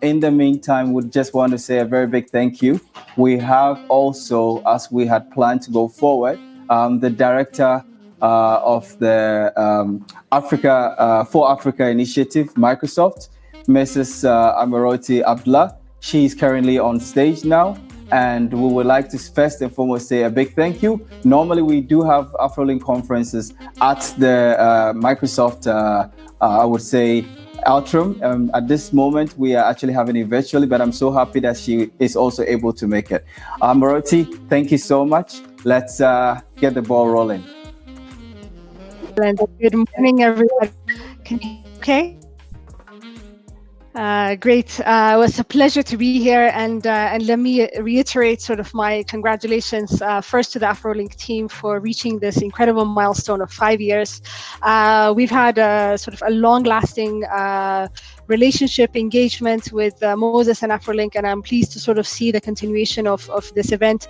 In the meantime, we just want to say a very big thank you. We have also, as we had planned to go forward, the director of the Africa for Africa Initiative, Microsoft, Mrs. Amrote Abdella. She's currently on stage now, and we would like to first and foremost say a big thank you. Normally, we do have Afrolynk conferences at the Microsoft, I would say, Altrum. At this moment, we are actually having it virtually, but I'm so happy that she is also able to make it. Amrote, thank you so much. Let's get the ball rolling. Good morning, everyone. Okay? Great. It was a pleasure to be here, and let me reiterate sort of my congratulations first to the Afrolynk team for reaching this incredible milestone of 5 years. We've had sort of a long-lasting relationship engagement with Moses and Afrolynk, and I'm pleased to sort of see the continuation of this event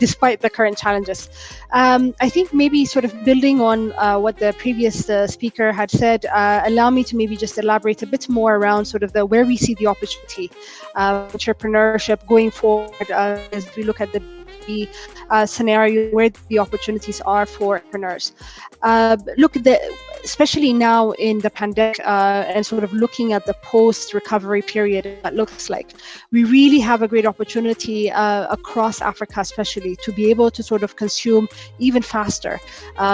despite the current challenges. I think maybe sort of building on what the previous speaker had said, allow me to maybe just elaborate a bit more around sort of where we see the opportunity entrepreneurship going forward as we look at the scenario where the opportunities are for entrepreneurs. Look, especially now in the pandemic and sort of looking at the post-recovery period, that looks like we really have a great opportunity across Africa, especially to be able to sort of consume even faster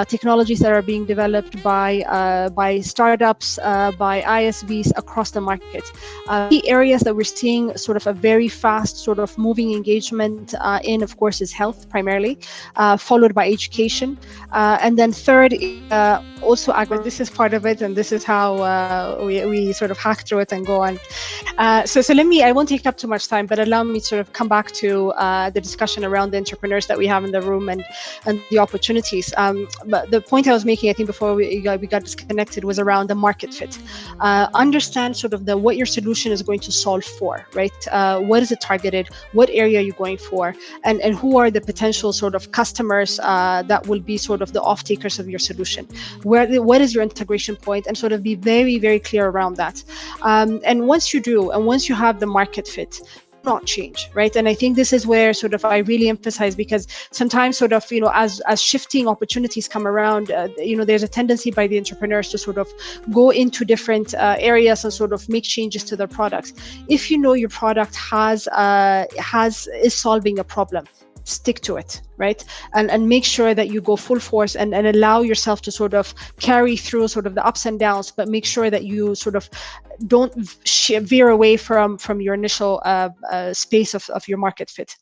technologies that are being developed by startups, by ISVs across the market. The areas that we're seeing sort of a very fast sort of moving engagement in, of course, is health primarily, followed by education, and then third, also agri. This is part of it, and this is how we sort of hack through it and go on. So let me, I won't take up too much time, but allow me to sort of come back to the discussion around the entrepreneurs that we have in the room and the opportunities. But the point I was making, I think, before we got disconnected was around the market fit. Understand sort of what your solution is going to solve for, right? What is it targeted? What area are you going for? And who are the potential sort of customers that will be sort of the off-takers of your solution? What is your integration point? And sort of be very, very clear around that. And once you do, and once you have the market fit, not change, right? And I think this is where sort of I really emphasize, because sometimes sort of, as shifting opportunities come around, there's a tendency by the entrepreneurs to sort of go into different areas and sort of make changes to their products. If you know your product is solving a problem, stick to it, right? And make sure that you go full force and allow yourself to sort of carry through sort of the ups and downs, but make sure that you sort of don't veer away from your initial space of your market fit.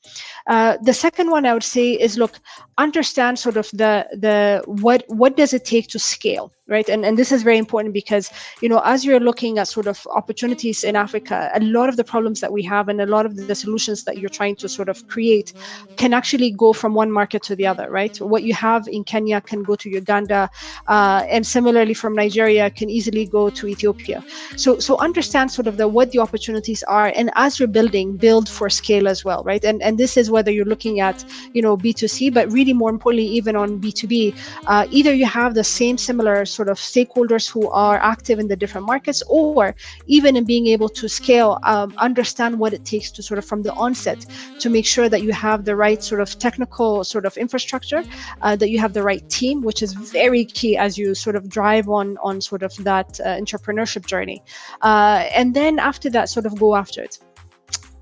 The second one I would say is, look, understand sort of the what does it take to scale, right? And this is very important because, as you're looking at sort of opportunities in Africa, a lot of the problems that we have and a lot of the solutions that you're trying to sort of create can actually go from one market to the other, right? What you have in Kenya can go to Uganda, and similarly from Nigeria can easily go to Ethiopia. So understand sort of what the opportunities are, and as you're build for scale as well, right? And this is whether you're looking at, B2C, but really more importantly, even on B2B, either you have the similar sort of stakeholders who are active in the different markets, or even in being able to scale, understand what it takes to sort of from the onset to make sure that you have the right sort of technical sort of infrastructure, that you have the right team, which is very key as you sort of drive on sort of that entrepreneurship journey. And then after that, sort of go after it.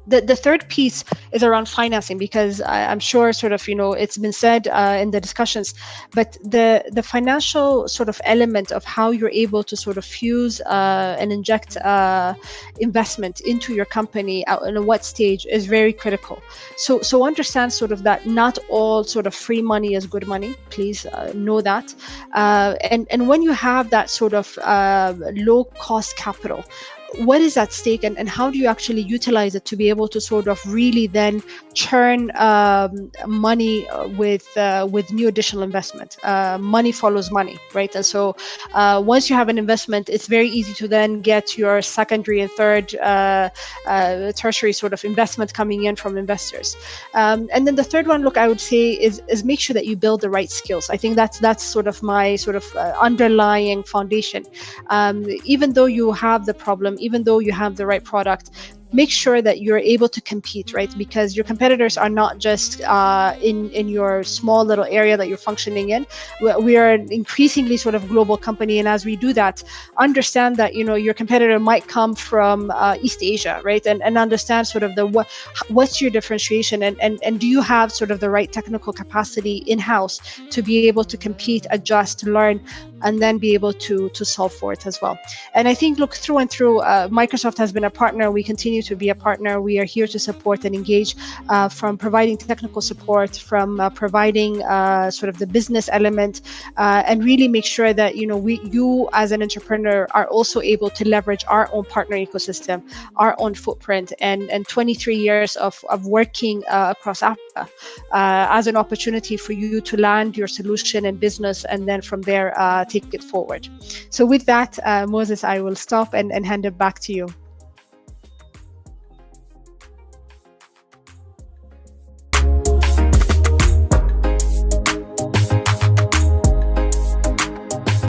The third piece is around financing, because I'm sure sort of, it's been said in the discussions, but the financial sort of element of how you're able to sort of fuse and inject investment into your company and what stage is very critical. So understand sort of that not all sort of free money is good money. Please know that. And when you have that sort of low cost capital, what is at stake, and how do you actually utilize it to be able to sort of really then churn money with new additional investment? Money follows money, right? And so once you have an investment, it's very easy to then get your secondary and third tertiary sort of investment coming in from investors. And then the third one, look, I would say is make sure that you build the right skills. I think that's sort of my sort of underlying foundation. Even though you have the problem, even though you have the right product, make sure that you're able to compete, right? Because your competitors are not just in your small little area that you're functioning in. We are an increasingly sort of global company, and as we do that, understand that your competitor might come from East Asia, right? And understand sort of what's your differentiation, and do you have sort of the right technical capacity in-house to be able to compete, adjust, learn, and then be able to solve for it as well. And I think, look, through and through, Microsoft has been a partner. We continue to be a partner. We are here to support and engage, from providing technical support, from providing sort of the business element, and really make sure that you as an entrepreneur are also able to leverage our own partner ecosystem, our own footprint, and 23 years of working across Africa as an opportunity for you to land your solution and business, and then from there take it forward. So with that, Moses, I will stop and hand it back to you.